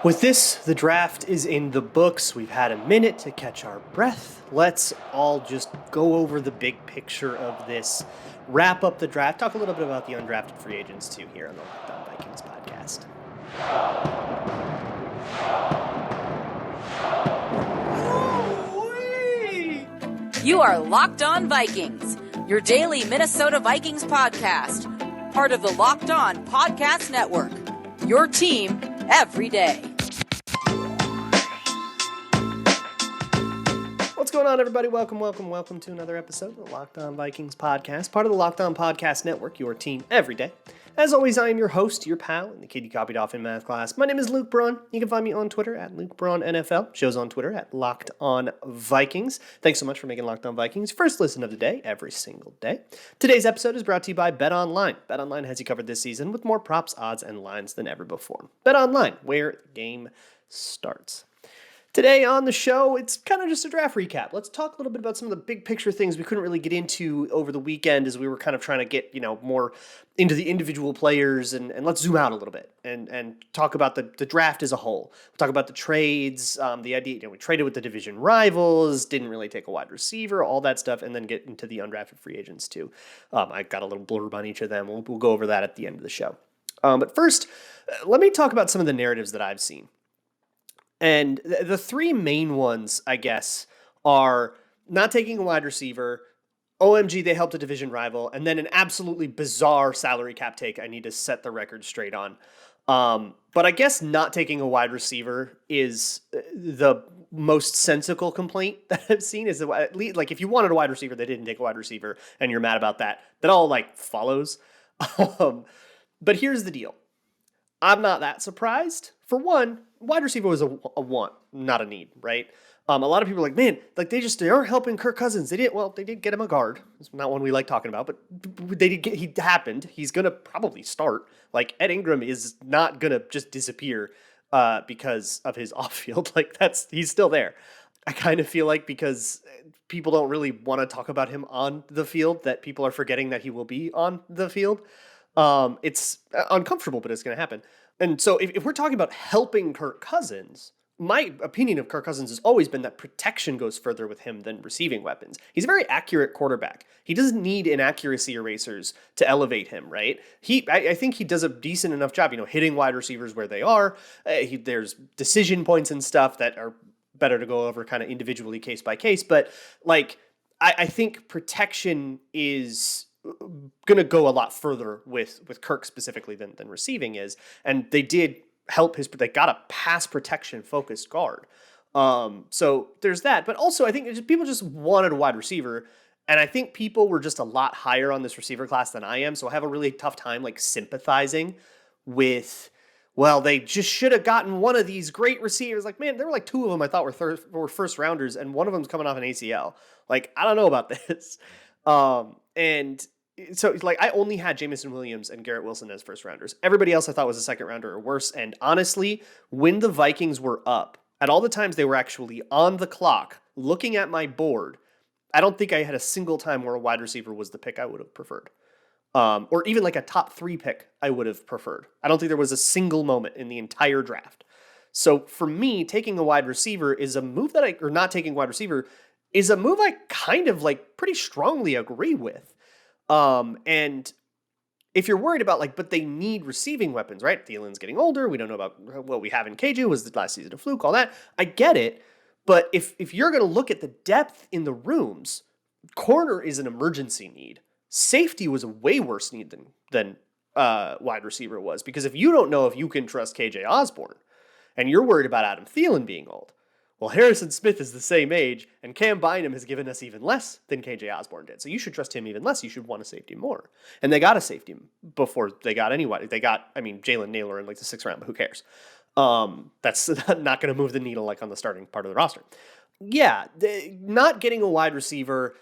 With this, the draft is in the books. We've had a minute to catch our breath. Let's all just go over the big picture of this, wrap up the draft, talk a little bit about the undrafted free agents too here on the Locked On Vikings podcast. You are Locked On Vikings, your daily Minnesota Vikings podcast, part of the Locked On Podcast Network, your team every day. What's going on, everybody? Welcome to another episode of the Locked On Vikings podcast, part of the Locked On Podcast Network, your team every day. As always, I am your host, your pal, and the kid you copied off in math class. My name is Luke Braun. You can find me on Twitter at Luke Braun NFL. Shows on Twitter at Locked On Vikings. Thanks so much for making Locked On Vikings first listen of the day every single day. Today's episode is brought to you by BetOnline. BetOnline has you covered this season with more props, odds, and lines than ever before. BetOnline, where the game starts. Today on the show, it's kind of just a draft recap. Let's talk a little bit about some of the big picture things we couldn't really get into over the weekend as we were kind of trying to get, more into the individual players, and let's zoom out a little bit and talk about the draft as a whole. We'll talk about the trades, the idea, we traded with the division rivals, didn't really take a wide receiver, all that stuff, and then get into the undrafted free agents too. I got a little blurb on each of them. We'll go over that at the end of the show. But first, let me talk about some of the narratives that I've seen. And the three main ones, I guess, are not taking a wide receiver, OMG, they helped a division rival, and then an absolutely bizarre salary cap take I need to set the record straight on. But I guess not taking a wide receiver is the most sensical complaint that I've seen. Is that, at least, like, if you wanted a wide receiver, they didn't take a wide receiver, and you're mad about that. That all, follows. But here's the deal. I'm not that surprised. For one, wide receiver was a want, not a need, right? A lot of people are like, man, they are helping Kirk Cousins. They did get him a guard. It's not one we like talking about, but he happened. He's going to probably start. Ed Ingram is not going to just disappear because of his off-field. He's still there. I kind of feel like because people don't really want to talk about him on the field, that people are forgetting that he will be on the field. It's uncomfortable, but it's going to happen. And so if we're talking about helping Kirk Cousins, my opinion of Kirk Cousins has always been that protection goes further with him than receiving weapons. He's a very accurate quarterback. He doesn't need inaccuracy erasers to elevate him, right? I think he does a decent enough job, hitting wide receivers where they are. There's decision points and stuff that are better to go over kind of individually case by case. But I think protection is going to go a lot further with Kirk specifically than receiving is. And they did help they got a pass protection focused guard. So there's that. But also I think people just wanted a wide receiver. And I think people were just a lot higher on this receiver class than I am. So I have a really tough time sympathizing with, well, they just should have gotten one of these great receivers. Man, there were two of them I thought were first rounders, and one of them's coming off an ACL. I don't know about this. And so I only had Jameson Williams and Garrett Wilson as first rounders. Everybody else I thought was a second rounder or worse. And honestly, when the Vikings were up, at all the times they were actually on the clock looking at my board, I don't think I had a single time where a wide receiver was the pick I would have preferred. Or even a top 3 pick I would have preferred. I don't think there was a single moment in the entire draft. So for me, taking a wide receiver is a move or not taking a wide receiver is a move I kind of pretty strongly agree with. And if you're worried about but they need receiving weapons, right? Thielen's getting older. We don't know about what we have in KJ. Was the last season a fluke? All that. I get it. But if you're going to look at the depth in the rooms, corner is an emergency need. Safety was a way worse need than wide receiver was. Because if you don't know if you can trust KJ Osborne and you're worried about Adam Thielen being old, well, Harrison Smith is the same age, and Cam Bynum has given us even less than KJ Osborne did. So you should trust him even less. You should want to safety more. And they got a safety before they got anybody. They got, Jalen Naylor in the 6th round, but who cares? That's not going to move the needle on the starting part of the roster. Yeah, not getting a wide receiver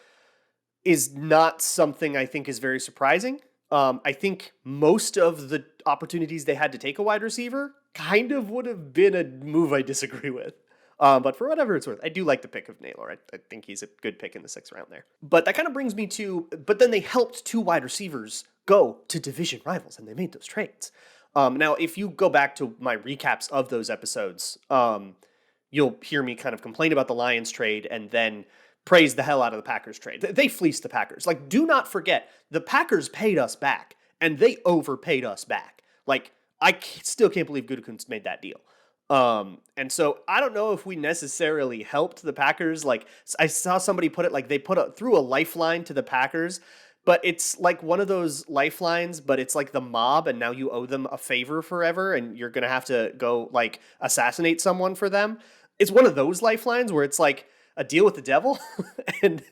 is not something I think is very surprising. I think most of the opportunities they had to take a wide receiver kind of would have been a move I disagree with. But for whatever it's worth, I do like the pick of Naylor. I think he's a good pick in the 6th round there. But that kind of brings me to, but then they helped 2 wide receivers go to division rivals, and they made those trades. Now, if you go back to my recaps of those episodes, you'll hear me kind of complain about the Lions trade and then praise the hell out of the Packers trade. They fleeced the Packers. Like, do not forget, the Packers paid us back, and they overpaid us back. Like, still can't believe Gutekunst made that deal. And so I don't know if we necessarily helped the Packers. Like, I saw somebody put it like they threw a lifeline to the Packers, but it's like one of those lifelines, but it's like the mob, and now you owe them a favor forever, and you're gonna have to go like assassinate someone for them. It's one of those lifelines where it's like a deal with the devil, and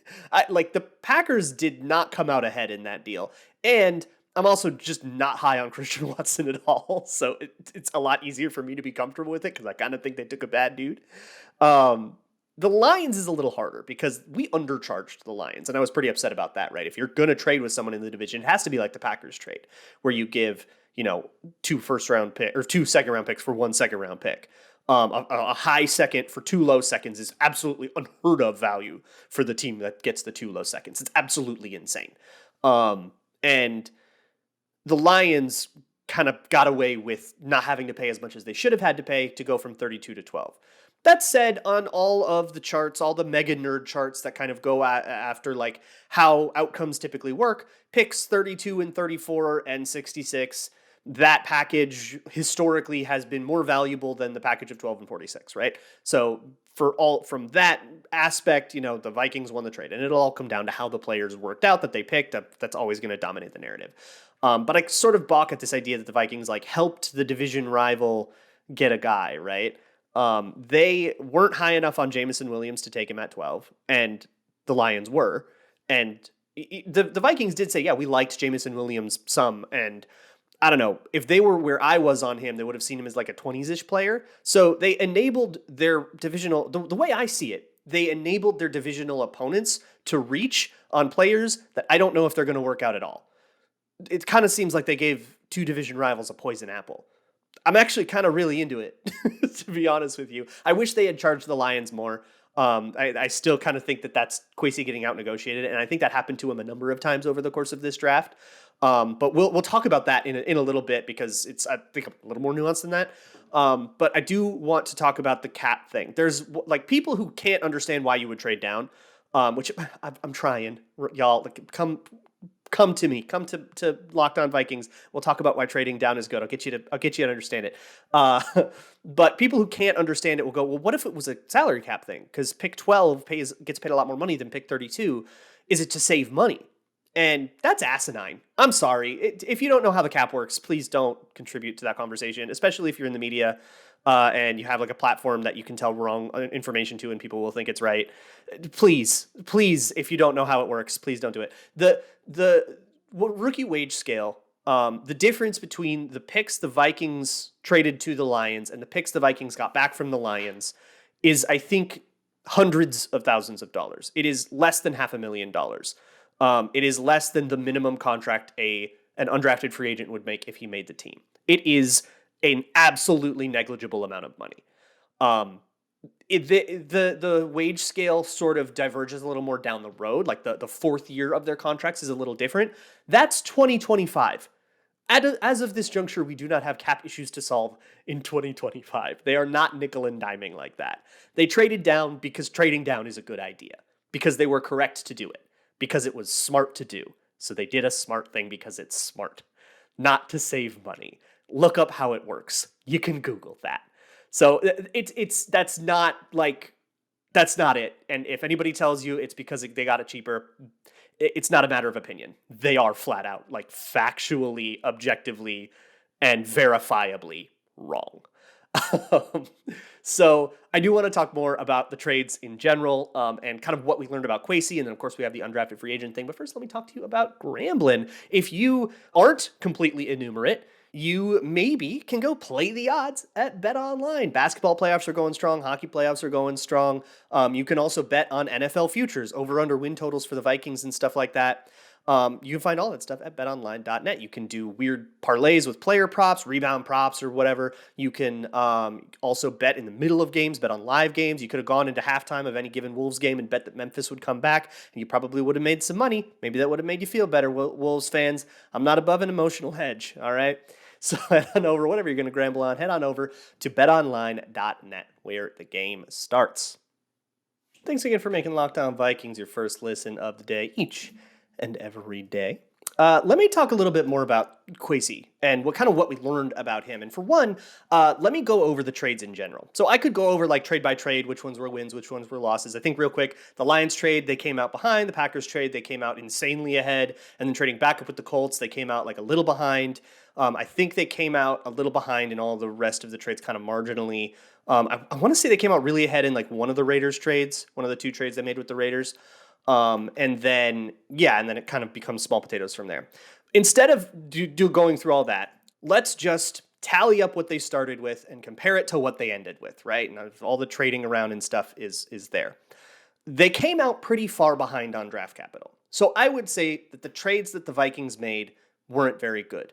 like the Packers did not come out ahead in that deal, and I'm also just not high on Christian Watson at all, so it's a lot easier for me to be comfortable with it because I kind of think they took a bad dude. The Lions is a little harder because we undercharged the Lions, and I was pretty upset about that, right? If you're going to trade with someone in the division, it has to be like the Packers trade, where you give, 2 first-round pick or 2 second-round picks for 1 second-round pick. A high second for 2 low seconds is absolutely unheard of value for the team that gets the 2 low seconds. It's absolutely insane. And the Lions kind of got away with not having to pay as much as they should have had to pay to go from 32 to 12. That said, on all of the charts, all the mega nerd charts that kind of go after like how outcomes typically work, picks 32 and 34 and 66, that package historically has been more valuable than the package of 12 and 46, right? So from that aspect, the Vikings won the trade, and it'll all come down to how the players worked out that they picked. That's always going to dominate the narrative. But I sort of balk at this idea that the Vikings like helped the division rival get a guy, right? They weren't high enough on Jameson Williams to take him at 12, and the Lions were. And the Vikings did say, yeah, we liked Jameson Williams some, and I don't know, if they were where I was on him, they would have seen him as like a 20s-ish player. So they enabled their divisional, the way I see it, they enabled their divisional opponents to reach on players that I don't know if they're going to work out at all. It kind of seems like they gave 2 division rivals a poison apple. I'm actually kind of really into it, to be honest with you. I wish they had charged the Lions more. I still kind of think that that's Kwesi getting out negotiated, and I think that happened to him a number of times over the course of this draft. But we'll talk about that in a little bit because it's, I think, a little more nuanced than that. But I do want to talk about the cap thing. There's like people who can't understand why you would trade down, which I'm trying, y'all. Like, come to me. Come to Locked On Vikings. We'll talk about why trading down is good. I'll get you to understand it. But people who can't understand it will go, well, what if it was a salary cap thing? Because pick 12 gets paid a lot more money than pick 32. Is it to save money? And that's asinine. I'm sorry. If you don't know how the cap works, please don't contribute to that conversation, especially if you're in the media and you have like a platform that you can tell wrong information to and people will think it's right. Please, if you don't know how it works, please don't do it. The rookie wage scale, the difference between the picks the Vikings traded to the Lions and the picks the Vikings got back from the Lions is, I think, hundreds of thousands of dollars. It is less than $500,000. It is less than the minimum contract an undrafted free agent would make if he made the team. It is an absolutely negligible amount of money. The wage scale sort of diverges a little more down the road. Like the 4th year of their contracts is a little different. That's 2025. As of this juncture, we do not have cap issues to solve in 2025. They are not nickel and diming like that. They traded down because trading down is a good idea, because they were correct to do it, because it was smart to do. So they did a smart thing because it's smart, not to save money. Look up how it works. You can Google that. So that's not it. And if anybody tells you it's because they got it cheaper, it's not a matter of opinion. They are flat out, like, factually, objectively, and verifiably wrong. So I do want to talk more about the trades in general and kind of what we learned about Kwesi. And then, of course, we have the undrafted free agent thing. But first, let me talk to you about Grambling. If you aren't completely innumerate, you maybe can go play the odds at Bet Online. Basketball playoffs are going strong. Hockey playoffs are going strong. You can also bet on NFL futures, over-under win totals for the Vikings and stuff like that. You can find all that stuff at betonline.net. You can do weird parlays with player props, rebound props, or whatever. You can also bet in the middle of games, bet on live games. You could have gone into halftime of any given Wolves game and bet that Memphis would come back, and you probably would have made some money. Maybe that would have made you feel better, Wolves fans. I'm not above an emotional hedge, all right? So head on over, whatever you're going to gamble on, head on over to betonline.net where the game starts. Thanks again for making Locked On Vikings your first listen of the day each and every day. Let me talk a little bit more about Kwesi and what we learned about him. And for one, let me go over the trades in general. So I could go over like trade by trade, which ones were wins, which ones were losses. I think real quick, the Lions trade, they came out behind. The Packers trade, they came out insanely ahead. And then trading back up with the Colts, they came out like a little behind. I think they came out a little behind in all the rest of the trades, kind of marginally. I want to say they came out really ahead in like one of the Raiders trades, one of the two trades they made with the Raiders. And then it kind of becomes small potatoes from there. Instead of going through all that, let's just tally up what they started with and compare it to what they ended with, right? And all the trading around and stuff is there. They came out pretty far behind on draft capital. So I would say that the trades that the Vikings made weren't very good.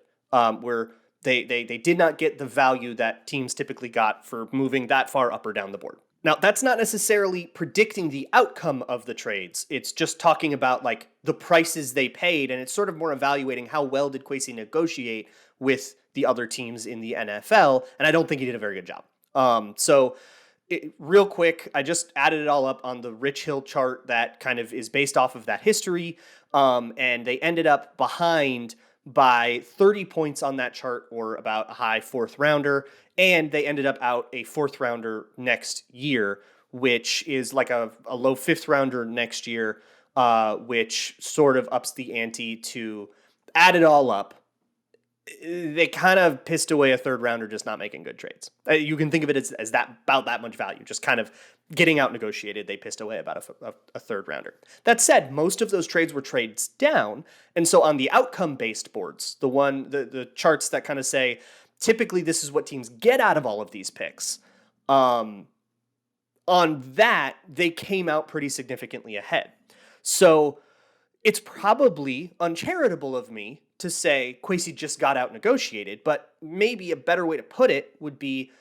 Where they did not get the value that teams typically got for moving that far up or down the board. Now, that's not necessarily predicting the outcome of the trades. It's just talking about like the prices they paid, and it's sort of more evaluating how well did Kwesi negotiate with the other teams in the NFL, and I don't think he did a very good job. Real quick, I just added it all up on the Rich Hill chart that kind of is based off of that history, and they ended up behind by 30 points on that chart, or about a high fourth rounder, and they ended up out a fourth rounder next year, which is like a low fifth rounder next year, which sort of ups the ante to add it all up. They kind of pissed away a third rounder just not making good trades. You can think of it as that about that much value, just kind of getting out negotiated. They pissed away about a third rounder. That said, most of those trades were trades down. And so on the outcome based boards, the charts that kind of say, typically this is what teams get out of all of these picks. On that, they came out pretty significantly ahead. So it's probably uncharitable of me to say Kwesi just got out negotiated, but maybe a better way to put it would be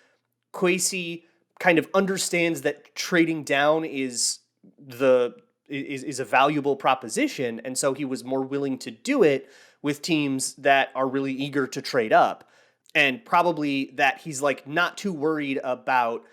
Kwesi kind of understands that trading down is a valuable proposition, and so he was more willing to do it with teams that are really eager to trade up, and probably that he's like not too worried about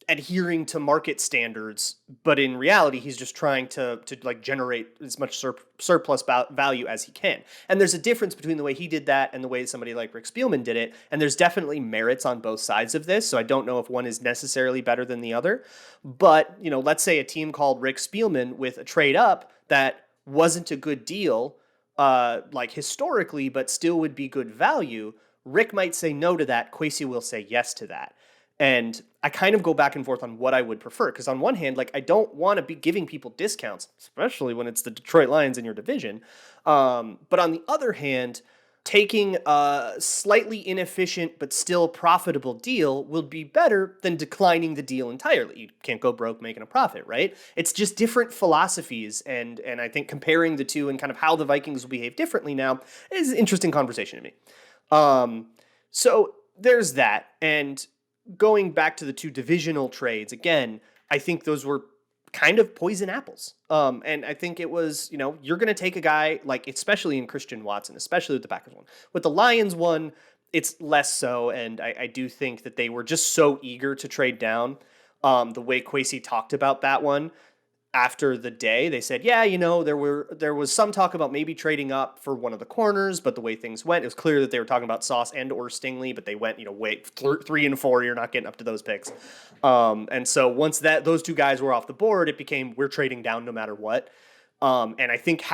adhering to market standards, but in reality, he's just trying to like generate as much surplus value as he can. And there's a difference between the way he did that and the way somebody like Rick Spielman did it. And there's definitely merits on both sides of this. So I don't know if one is necessarily better than the other. But, let's say a team called Rick Spielman with a trade up that wasn't a good deal, like historically, but still would be good value. Rick might say no to that. Kwesi will say yes to that. And I kind of go back and forth on what I would prefer. Because on one hand, like I don't want to be giving people discounts, especially when it's the Detroit Lions in your division. But on the other hand, taking a slightly inefficient but still profitable deal will be better than declining the deal entirely. You can't go broke making a profit, right? It's just different philosophies. And I think comparing the two and kind of how the Vikings will behave differently now is an interesting conversation to me. So there's that. And going back to the two divisional trades, again, I think those were kind of poison apples. And I think it was, you're going to take a guy like, especially in Christian Watson, especially with the Packers one. With the Lions one, it's less so. And I do think that they were just so eager to trade down. The way Kwesi talked about that one after the day, they said, there was some talk about maybe trading up for one of the corners, but the way things went, it was clear that they were talking about Sauce and or Stingley, but they went, wait, 3 and 4, you're not getting up to those picks. And so once those two guys were off the board, it became we're trading down no matter what. And I think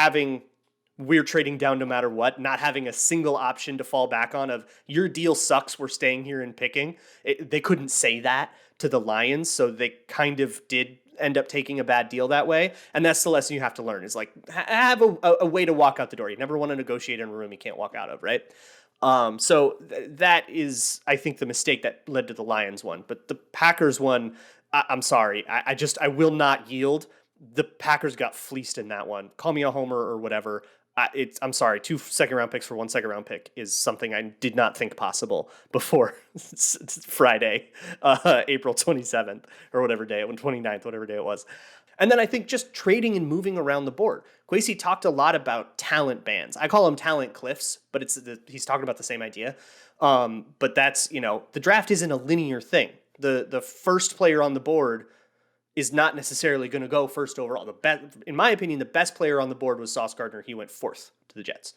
we're trading down no matter what, not having a single option to fall back on of your deal sucks, we're staying here and picking. They couldn't say that to the Lions, so they kind of did end up taking a bad deal that way. And that's the lesson you have to learn is like have a way to walk out the door. You never want to negotiate in a room you can't walk out of, right? So that is, I think, the mistake that led to the Lions one. But the Packers one, I'm sorry. I will not yield. The Packers got fleeced in that one. Call me a homer or whatever. I'm sorry, 2 second round picks for 1 second round pick is something I did not think possible before Friday, April 27th or whatever day, 29th, whatever day it was. And then I think just trading and moving around the board. Kwesi talked a lot about talent bands. I call them talent cliffs, but he's talking about the same idea. But that's, the draft isn't a linear thing. The first player on the board is not necessarily going to go first overall. In my opinion, the best player on the board was Sauce Gardner. He went 4th to the Jets.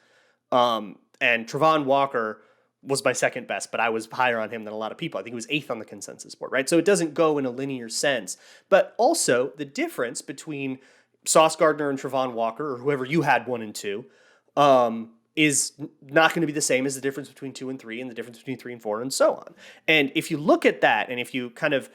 And Travon Walker was my second best, but I was higher on him than a lot of people. I think he was 8th on the consensus board, right? So it doesn't go in a linear sense. But also the difference between Sauce Gardner and Travon Walker, or whoever you had 1 and 2, is not going to be the same as the difference between 2 and 3 and the difference between 3 and 4 and so on. And if you look at that, and if you kind of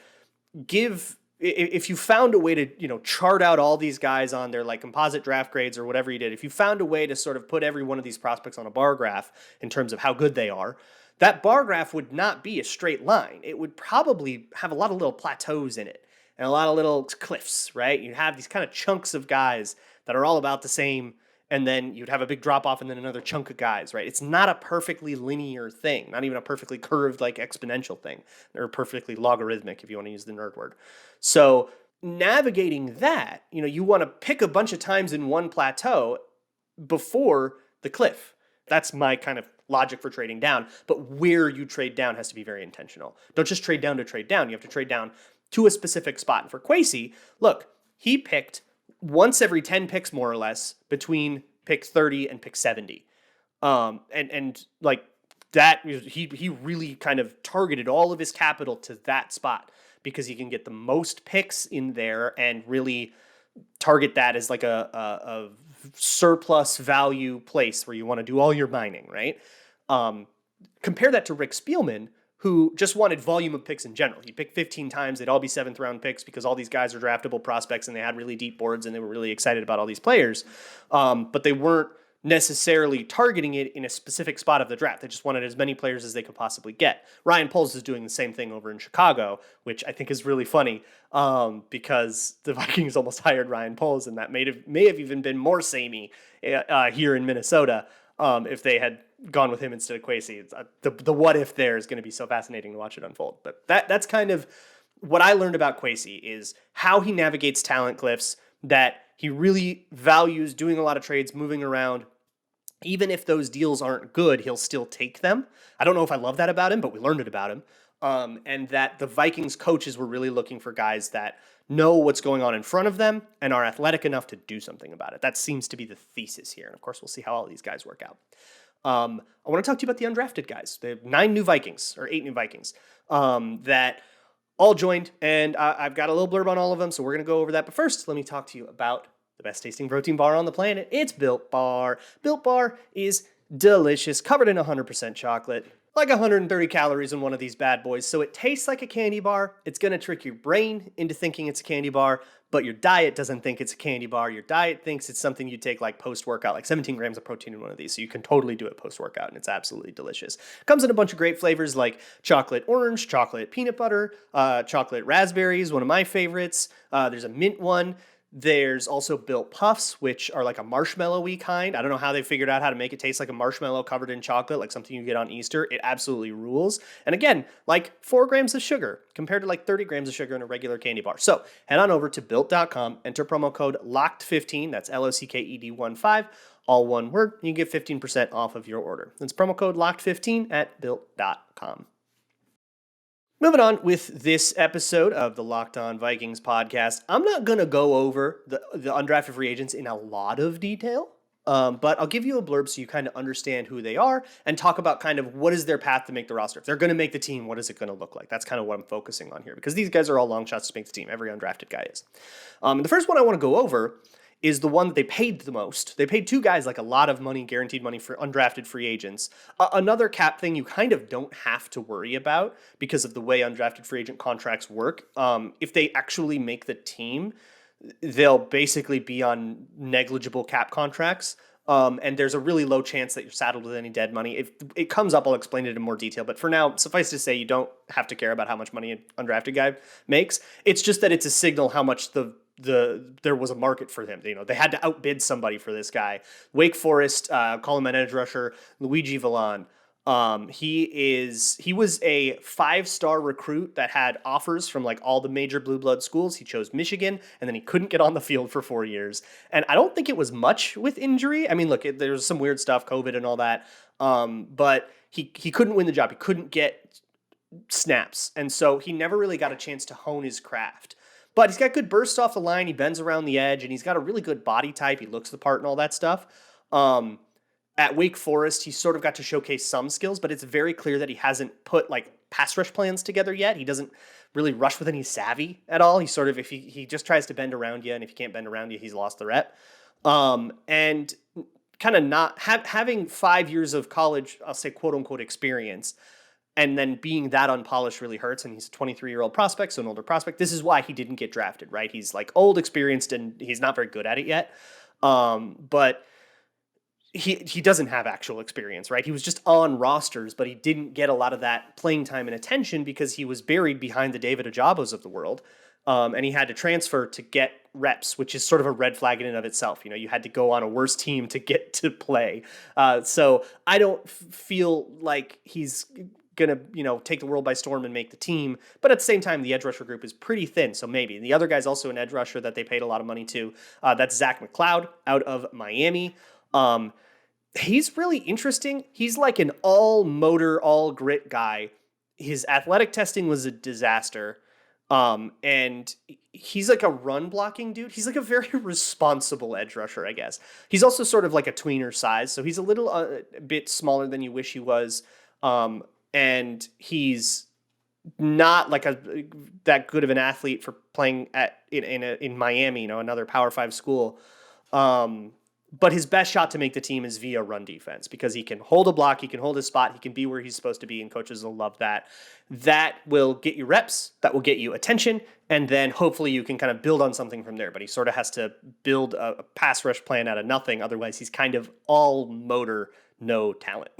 if you found a way to, chart out all these guys on their like composite draft grades or whatever you did, if you found a way to sort of put every one of these prospects on a bar graph in terms of how good they are, that bar graph would not be a straight line. It would probably have a lot of little plateaus in it and a lot of little cliffs, right? You have these kind of chunks of guys that are all about the same, and then you'd have a big drop off and then another chunk of guys, right? It's not a perfectly linear thing, not even a perfectly curved like exponential thing, or perfectly logarithmic if you want to use the nerd word. So navigating that, you want to pick a bunch of times in one plateau before the cliff. That's my kind of logic for trading down. But where you trade down has to be very intentional. Don't just trade down to trade down. You have to trade down to a specific spot. And for Kwesi, look, he picked once every 10 picks, more or less, between pick 30 and pick 70. And like that, he really kind of targeted all of his capital to that spot because he can get the most picks in there and really target that as like a surplus value place where you want to do all your mining, right? Compare that to Rick Spielman, who just wanted volume of picks in general. He picked 15 times. They'd all be 7th round picks because all these guys are draftable prospects and they had really deep boards and they were really excited about all these players. But they weren't necessarily targeting it in a specific spot of the draft. They just wanted as many players as they could possibly get. Ryan Poles is doing the same thing over in Chicago, which I think is really funny because the Vikings almost hired Ryan Poles, and that may have even been more samey here in Minnesota if they had gone with him instead of Kwesi. The what if there is going to be so fascinating to watch it unfold. But that's kind of what I learned about Kwesi, is how he navigates talent cliffs, that he really values doing a lot of trades, moving around. Even if those deals aren't good, he'll still take them. I don't know if I love that about him, but we learned it about him. And that the Vikings coaches were really looking for guys that know what's going on in front of them and are athletic enough to do something about it. That seems to be the thesis here. And of course, we'll see how all these guys work out. I want to talk to you about the undrafted guys. They have 8 new Vikings that all joined, and I've got a little blurb on all of them, so we're going to go over that. But first, let me talk to you about the best tasting protein bar on the planet. It's Built Bar. Built Bar is delicious, covered in 100% chocolate, like 130 calories in one of these bad boys. So it tastes like a candy bar. It's going to trick your brain into thinking it's a candy bar, but your diet doesn't think it's a candy bar. Your diet thinks it's something you take like post-workout, like 17 grams of protein in one of these. So you can totally do it post-workout, and it's absolutely delicious. Comes in a bunch of great flavors like chocolate orange, chocolate peanut butter, chocolate raspberries, one of my favorites. There's a mint one. There's also Built Puffs, which are like a marshmallow-y kind. I don't know how they figured out how to make it taste like a marshmallow covered in chocolate, like something you get on Easter. It absolutely rules. And again, like 4 grams of sugar compared to like 30 grams of sugar in a regular candy bar. So head on over to Built.com, enter promo code LOCKED15, that's LOCKED15, all one word. You can get 15% off of your order. That's promo code LOCKED15 at Built.com. Moving on with this episode of the Locked On Vikings podcast, I'm not going to go over the undrafted free agents in a lot of detail, but I'll give you a blurb so you kind of understand who they are and talk about kind of what is their path to make the roster. If they're going to make the team, what is it going to look like? That's kind of what I'm focusing on here, because these guys are all long shots to make the team. Every undrafted guy is. The first one I want to go over is the one that they paid the most. They paid 2 guys like a lot of money, guaranteed money for undrafted free agents. Another cap thing you kind of don't have to worry about because of the way undrafted free agent contracts work. If they actually make the team, they'll basically be on negligible cap contracts. And there's a really low chance that you're saddled with any dead money. If it comes up, I'll explain it in more detail. But for now, suffice to say, you don't have to care about how much money an undrafted guy makes. It's just that it's a signal how much the there was a market for him. They had to outbid somebody for this guy. Wake Forest, call him an edge rusher, Luigi Villan. He was a 5-star recruit that had offers from like all the major blue blood schools. He chose Michigan, and then he couldn't get on the field for 4 years. And I don't think it was much with injury. I mean, look, there's some weird stuff, COVID and all that. But he couldn't win the job. He couldn't get snaps. And so he never really got a chance to hone his craft. But he's got good bursts off the line. He bends around the edge, and he's got a really good body type. He looks the part and all that stuff. At Wake Forest, he sort of got to showcase some skills, but it's very clear that he hasn't put like pass rush plans together yet. He doesn't really rush with any savvy at all. He sort of, if he just tries to bend around you, and if he can't bend around you, he's lost the rep. And kind of not having 5 years of college, I'll say quote unquote experience, and then being that unpolished really hurts. And he's a 23-year-old prospect, so an older prospect. This is why he didn't get drafted, right? He's like old, experienced, and he's not very good at it yet. But he doesn't have actual experience, right? He was just on rosters, but he didn't get a lot of that playing time and attention because he was buried behind the David Ojabos of the world. And he had to transfer to get reps, which is sort of a red flag in and of itself. You had to go on a worse team to get to play. So I don't feel like he's going to, take the world by storm and make the team. But at the same time, the edge rusher group is pretty thin. So maybe. And the other guy's also an edge rusher that they paid a lot of money to. That's Zach McLeod out of Miami. He's really interesting. He's like an all motor, all grit guy. His athletic testing was a disaster. And he's like a run blocking dude. He's like a very responsible edge rusher, I guess. He's also sort of like a tweener size. So he's a little a bit smaller than you wish he was. And he's not like that good of an athlete for playing in Miami, another Power 5 school. But his best shot to make the team is via run defense because he can hold a block, he can hold his spot, he can be where he's supposed to be, and coaches will love that. That will get you reps, that will get you attention, and then hopefully you can kind of build on something from there. But he sort of has to build a pass rush plan out of nothing. Otherwise, he's kind of all motor, no talent.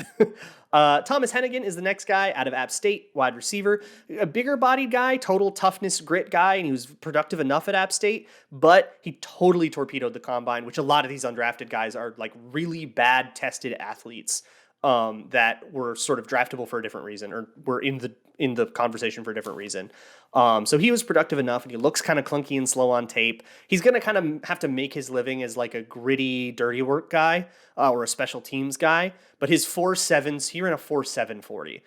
Thomas Hennigan is the next guy out of App State, wide receiver. A bigger bodied guy, total toughness, grit guy, and he was productive enough at App State, but he totally torpedoed the combine, which a lot of these undrafted guys are like really bad tested athletes that were sort of draftable for a different reason or were in the conversation for a different reason. So he was productive enough, and he looks kind of clunky and slow on tape. He's going to kind of have to make his living as like a gritty, dirty work guy or a special teams guy. But his 4.7s, he ran a 4.7 40.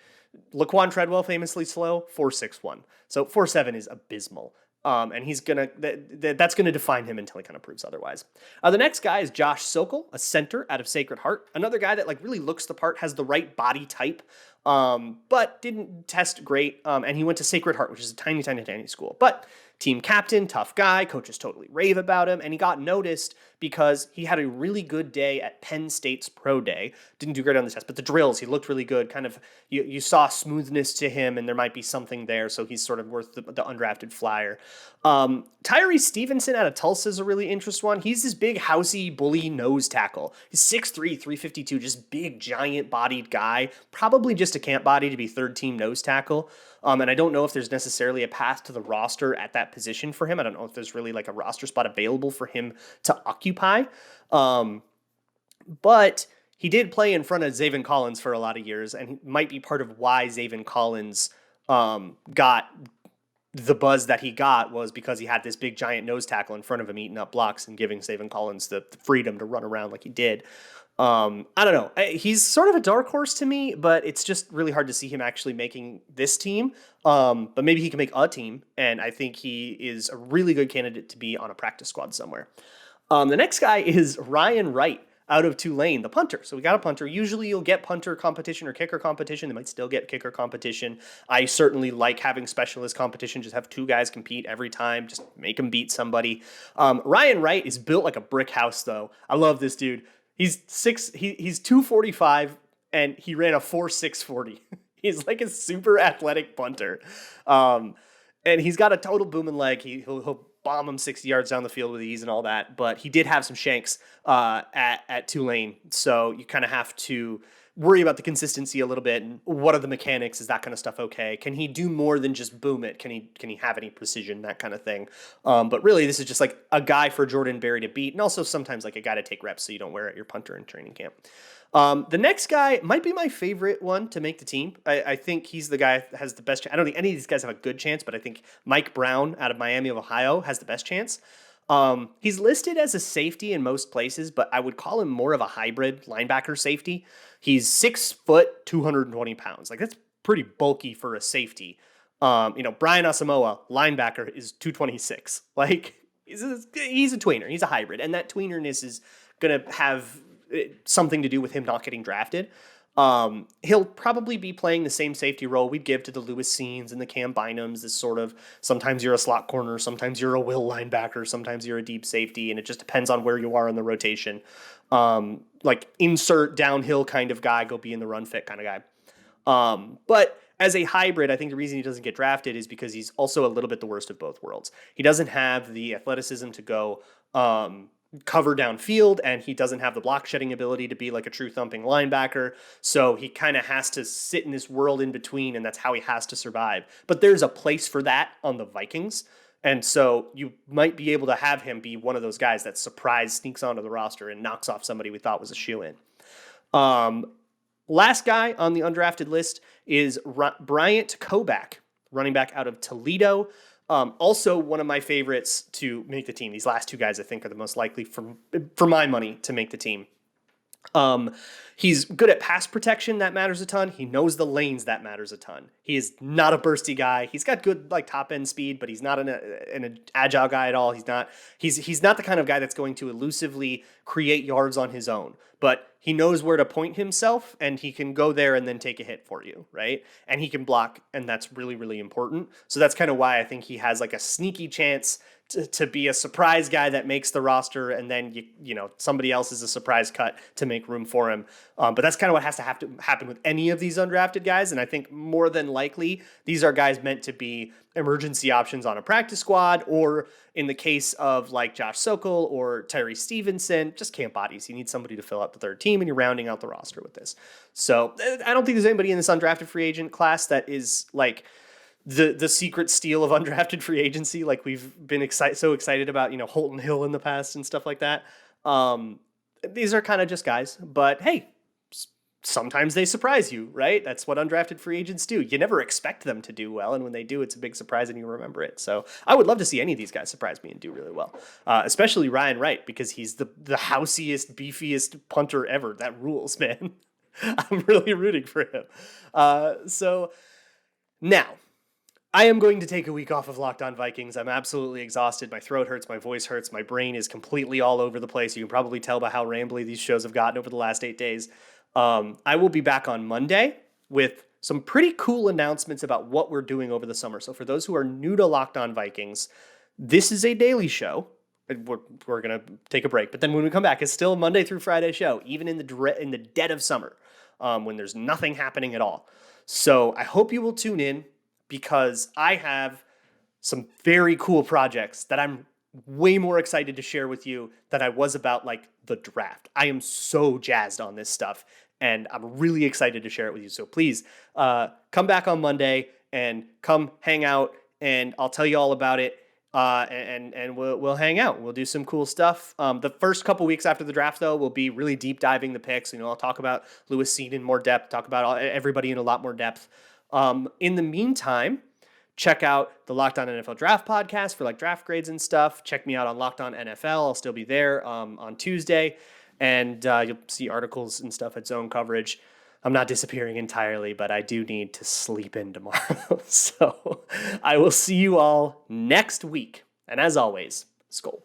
Laquan Treadwell, famously slow, 4.61. So 4.7 is abysmal. And he's going to, that's going to define him until he kind of proves otherwise. The next guy is Josh Sokol, a center out of Sacred Heart. Another guy that like really looks the part, has the right body type, but didn't test great. And he went to Sacred Heart, which is a tiny, tiny, tiny school. But team captain, tough guy, coaches totally rave about him. And he got noticed because he had a really good day at Penn State's pro day. Didn't do great on the test, but the drills, he looked really good. Kind of, you saw smoothness to him, and there might be something there. So he's sort of worth the undrafted flyer. Tyree Stevenson out of Tulsa is a really interesting one. He's this big, housey, bully nose tackle. He's 6'3", 352, just big, giant-bodied guy. Probably just a camp body to be third-team nose tackle. And I don't know if there's necessarily a path to the roster at that position for him. I don't know if there's really like a roster spot available for him to occupy. But he did play in front of Zaven Collins for a lot of years, and he might be part of why Zaven Collins got the buzz that he got was because he had this big giant nose tackle in front of him eating up blocks and giving Zaven Collins the freedom to run around like he did. I don't know. He's sort of a dark horse to me, but it's just really hard to see him actually making this team. But maybe he can make a team, and I think he is a really good candidate to be on a practice squad somewhere. The next guy is Ryan Wright out of Tulane, the punter. So we got a punter. Usually you'll get punter competition or kicker competition. They might still get kicker competition. I certainly like having specialist competition. Just have two guys compete every time. Just make them beat somebody. Ryan Wright is built like a brick house, though. I love this dude. He's 245, and he ran a 4.6 40. He's like a super athletic punter. And he's got a total booming leg. He'll bomb him 60 yards down the field with ease and all that. But he did have some shanks at Tulane. So you kind of have to worry about the consistency a little bit. And what are the mechanics? Is that kind of stuff okay? Can he do more than just boom it? Can he have any precision? That kind of thing. But really, this is just like a guy for Jordan Berry to beat, and also sometimes like a guy to take reps so you don't wear out your punter in training camp. The next guy might be my favorite one to make the team. I think he's the guy that has the best chance. I don't think any of these guys have a good chance, but I think Mike Brown out of Miami of Ohio has the best chance. He's listed as a safety in most places, but I would call him more of a hybrid linebacker safety. He's 6 foot, 220 pounds. Like, that's pretty bulky for a safety. Brian Asamoah, linebacker, is 226. Like, he's a tweener. He's a hybrid. And that tweenerness is going to have something to do with him not getting drafted. He'll probably be playing the same safety role we'd give to the Lewis Scenes and the Cam Bynums. This sort of, sometimes you're a slot corner, sometimes you're a will linebacker, sometimes you're a deep safety, and it just depends on where you are in the rotation. Like insert downhill kind of guy, go be in the run fit kind of guy. But as a hybrid, I think the reason he doesn't get drafted is because he's also a little bit the worst of both worlds. He doesn't have the athleticism to go cover downfield, and he doesn't have the block shedding ability to be like a true thumping linebacker. So he kind of has to sit in this world in between, and that's how he has to survive. But there's a place for that on the Vikings. And so you might be able to have him be one of those guys that sneaks onto the roster and knocks off somebody we thought was a shoo-in. Last guy on the undrafted list is Bryant Koback, running back out of Toledo. Also one of my favorites to make the team. These last two guys I think are the most likely for my money to make the team. He's good at pass protection. That matters a ton. He knows the lanes. That matters a ton. He is not a bursty guy. He's got good like top end speed, but he's not an agile guy at all. He's not the kind of guy that's going to elusively create yards on his own, but he knows where to point himself, and he can go there and then take a hit for you, right? And he can block, and that's really, really important. So that's kind of why I think he has like a sneaky chance to be a surprise guy that makes the roster, and then somebody else is a surprise cut to make room for him. But that's kind of what has to happen with any of these undrafted guys, and I think more than likely these are guys meant to be emergency options on a practice squad, or in the case of like Josh Sokol or Tyree Stevenson, just camp bodies. You need somebody to fill out the third team, and you're rounding out the roster with this. So I don't think there's anybody in this undrafted free agent class that is like the secret steal of undrafted free agency, like we've been so excited about, Holton Hill in the past and stuff like that. These are kind of just guys, but hey, sometimes they surprise you, right? That's what undrafted free agents do. You never expect them to do well, and when they do, it's a big surprise and you remember it. So I would love to see any of these guys surprise me and do really well, especially Ryan Wright, because he's the houseiest, beefiest punter ever. That rules, man. I'm really rooting for him. So now, I am going to take a week off of Locked On Vikings. I'm absolutely exhausted. My throat hurts. My voice hurts. My brain is completely all over the place. You can probably tell by how rambly these shows have gotten over the last 8 days. I will be back on Monday with some pretty cool announcements about what we're doing over the summer. So for those who are new to Locked On Vikings, this is a daily show. We're going to take a break. But then when we come back, it's still a Monday through Friday show, even in the dead of summer, when there's nothing happening at all. So I hope you will tune in, because I have some very cool projects that I'm way more excited to share with you than I was about like the draft. I am so jazzed on this stuff, and I'm really excited to share it with you. So please come back on Monday and come hang out, and I'll tell you all about it. And we'll hang out. We'll do some cool stuff. The first couple weeks after the draft, though, we'll be really deep diving the picks. I'll talk about Lewis Seen in more depth, talk about everybody in a lot more depth. In the meantime, check out the Locked On NFL Draft podcast for like draft grades and stuff. Check me out on Locked On NFL. I'll still be there on Tuesday, and you'll see articles and stuff at Zone Coverage. I'm not disappearing entirely, but I do need to sleep in tomorrow. So I will see you all next week. And as always, Skol.